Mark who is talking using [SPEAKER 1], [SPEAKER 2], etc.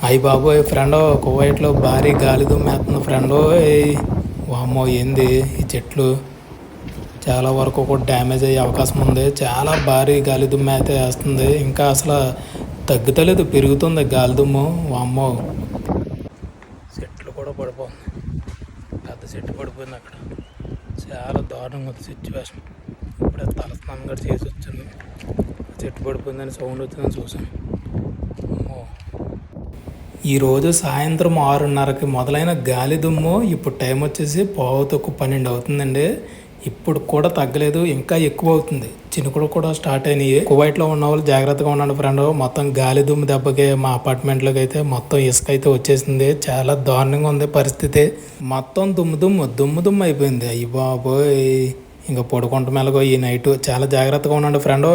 [SPEAKER 1] అయ్యి బాబోయ్ ఫ్రెండ్, కువైట్లో భారీ గాలి దుమ్మేస్తుంది ఫ్రెండ్. వామ్మో ఏంది ఈ చెట్లు, చాలా వరకు కూడా డ్యామేజ్ అయ్యే అవకాశం ఉంది. చాలా భారీ గాలి దుమ్ము అయితే వేస్తుంది, ఇంకా అసలు తగ్గుతలేదు, పెరుగుతుంది గాలి దుమ్ము. వామ్మో చెట్లు కూడా పడిపోతుంది, పెద్ద చెట్టు పడిపోయింది అక్కడ. చాలా దారుణంగా ఉంది సిచ్యువేషన్. ఇప్పుడే తలస్నానం కూడా చేసి వచ్చాను, చెట్టు పడిపోయిందని సౌండ్ వచ్చిందని చూసాను. ఈరోజు సాయంత్రం 6:30కి మొదలైన గాలి దుమ్ము ఇప్పుడు టైం వచ్చేసి 12:12 అవుతుందండి. ఇప్పుడు కూడా తగ్గలేదు, ఇంకా ఎక్కువ అవుతుంది. చినుకులు కూడా స్టార్ట్ అయినాయి. కువైట్లో ఉన్న వాళ్ళు జాగ్రత్తగా ఉండండి ఫ్రెండ్. మొత్తం గాలి దుమ్ము దెబ్బకి మా అపార్ట్మెంట్లోకి అయితే మొత్తం ఇసుక అయితే వచ్చేసింది. చాలా దారుణంగా ఉంది పరిస్థితి. మొత్తం దుమ్ము అయిపోయింది. అయ్యి బాబోయ్, ఇంకా పడుకుంట మెలగో ఈ నైట్. చాలా జాగ్రత్తగా ఉండండి ఫ్రెండ్.